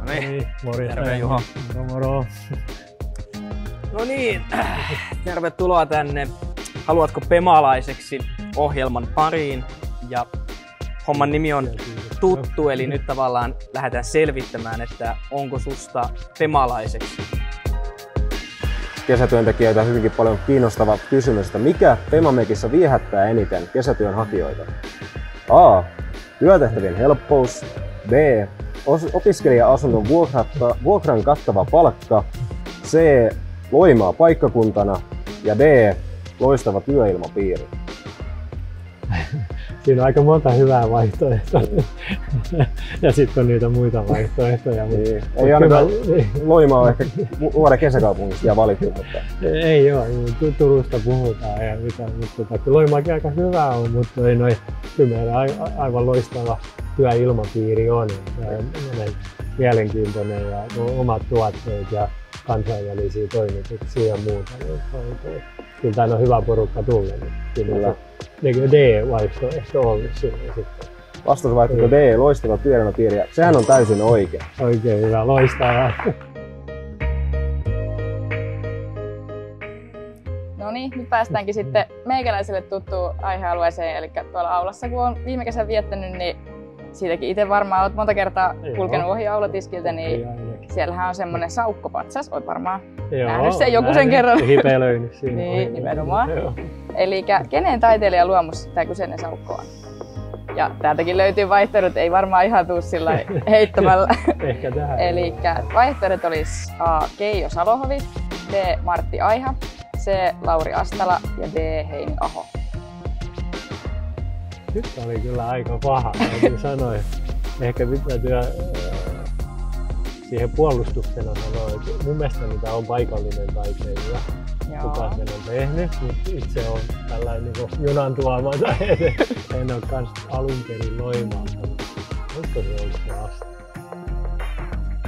Terve. Morjesta. Terve Juho. Moro. No niin, tervetuloa tänne Haluatko Pemalaiseksi -ohjelman pariin. Ja homman nimi on tuttu, eli nyt tavallaan lähdetään selvittämään, että onko susta pemalaiseksi. Kesätyöntekijöitä hyvinkin paljon kiinnostava kysymys, että mikä Pemamekissä viehättää eniten kesätyön hakijoita? A. Työtehtävien helppous. B. Opiskelija-asunnon vuokran kattava palkka. C. Loimaa paikkakuntana. Ja D. Loistava työilmapiiri. Siinä on aika monta hyvää vaihtoehtoa. Ja sitten on niitä muita vaihtoehtoja. Niin. Ei ainakaan Loimaa on ehkä vuoden kesäkaupungista ja valittu. Mutta... Ei ole, Turusta puhutaan ja mutta Loimaakin aika hyvä on, mutta ei noin, kyllä meillä aivan loistava työilmapiiri on. Mielenkiintoinen ja omat tuotteet ja kansainvälisiä toimituksia ja muuta. Kyllä tämä on hyvä porukka tulla. Kyllä. Eikö D-vaihtoehto ollut sinne sitten? Vastausvaihtoehto D, loistava työilmapiiri. Sehän on täysin oikein. Oikein hyvä, loistavaa. No niin, nyt päästäänkin sitten meikäläiselle tuttuun aihealueeseen, eli tuolla aulassa kun on viime kesän viettänyt, niin siitäkin itse varmaan olet monta kertaa kulkenut ohi aulatiskiltä, niin siellähän on semmoinen saukkopatsas, olet varmaan nähnyt sen joku sen kerran. Hipelöinyt siinä. Niin, nimenomaan. Eli kenen taiteilijan luomus tämä kyseinen saukko on? Ja täältäkin löytyy vaihtoehdot, ei varmaan ihan tuu sillä heittämällä. Ehkä tähän. Eli vaihtoehdot olisi A. Keijo Salohovi, B. Martti Aiha, C. Lauri Astala ja D. Heini Aho. Nyt oli kyllä aika paha, täytyy sanoa. Ehkä täytyy siihen puolustuksena sanoa, että mun mielestä mitä on paikallinen taiteilija. Kuka sen on tehnyt, mutta itse on tällainen niin junan tuoma, en ole kans alun perin Loimaa. Olisiko se ollut se Asta?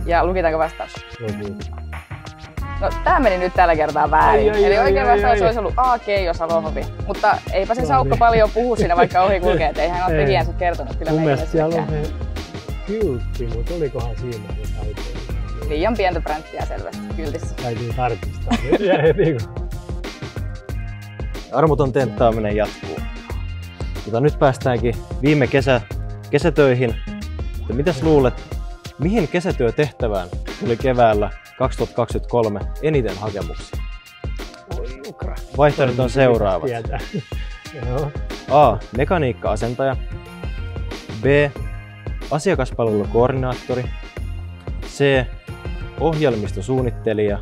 Ja lukitaanko vastaus? Lukitaan. No tää meni nyt tällä kertaa väärin. Eli oikein vastaus olisi ollut A. Keijo Salohovi. Mutta eipä se saukko paljon puhu siinä vaikka ohi kulkee, et eihän ole tekijänsä kertonut kyllä meille. Mun mielestä siellä on se kyltti, mutta olikohan siinä se taiteilija? Liian pientä bränttiä selvästi kyltissä. Täytyy tarkistaa heti. Armoton tenttaaminen jatkuu. Mutta nyt päästäänkin viime kesätöihin. Että mitäs luulet, mihin kesätyötehtävään tuli keväällä 2023 eniten hakemuksia? Vaihtoehdot on seuraavat. A. Mekaniikka-asentaja. B. Asiakaspalvelukoordinaattori. C. Ohjelmistosuunnittelija.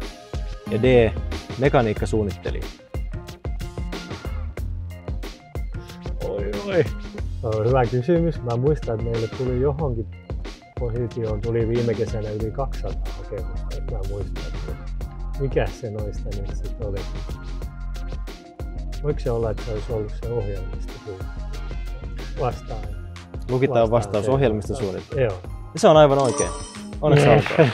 Ja D. Mekaniikkasuunnittelija. Oi. Se on hyvä kysymys. Mä muistan, että meille tuli johonkin positioon tuli viime kesänä yli 200 hakemusta. Mä muistan, että mikä se noista nyt sitten oli. Voiko se olla, että se olisi ollut se ohjelmistosuunnittelija? Vastaan. Lukitaan vastaus ohjelmistosuunnittelija. Joo. Ja se on aivan oikein. Onneksi olkoon.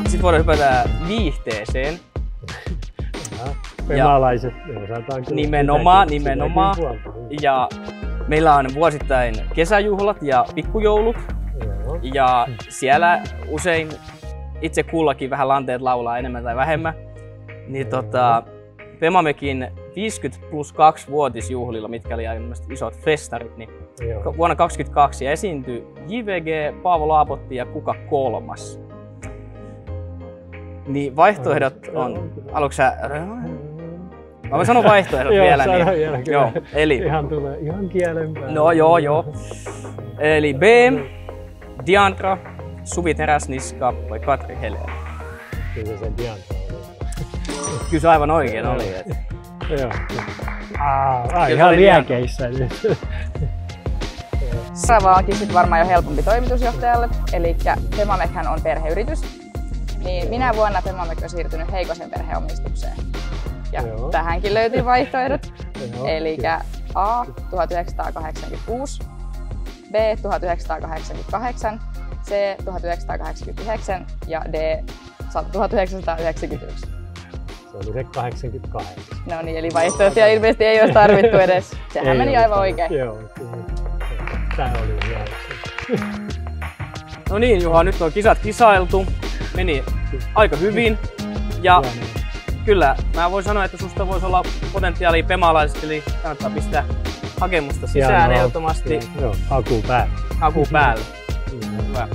Sitten voidaan hypätä viihteeseen. Pemalaiset. Nimenomaan. Ja meillä on vuosittain kesäjuhlat ja pikkujoulut. Joo. Ja siellä usein itse kullakin vähän lanteet laulaa enemmän tai vähemmän. Niin Pemamekin 50+2-vuotisjuhlilla, mitkä oli isot festarit, niin vuonna 2022 esiintyi JVG, Paavo Laapotti ja kuka kolmas. Niin vaihtoehdot on, haluatko sä... Mä sanon vaihtoehdot vielä. Joo, eli... Ihan tulee ihan kielen päälle. No joo. Eli B. Diandra, Suvi Teräsniska vai Katri Heler? Kyllä se Diandra oli. Kyllä se aivan oikein oli. Joo. Ihan liekeissä nyt. Seuraava onkin sitten varmaan jo helpompi toimitusjohtajalle, eli Pemamekhän on perheyritys. Niin minä vuonna Pemamek on siirtynyt Heikosen perheomistukseen. Ja tähänkin löytyy vaihtoehdot. Eli A. 1986, B. 1988, C. 1989 ja D. 1991. Se oli se 88. No niin, eli vaihtoehtoja ilmeisesti ei olisi tarvittu edes. Sehän meni aivan oikein. Joo, kyllä. Tämä oli hyvä. No niin Juha, nyt on kisat kisailtu. Meni aika hyvin. Ja kyllä, mä voin sanoa, että susta voisi olla potentiaalia pemalaisesti, eli kannattaa pistää hakemusta sisään ehdottomasti. Joo, haku päälle. Haku päälle. Hyvä.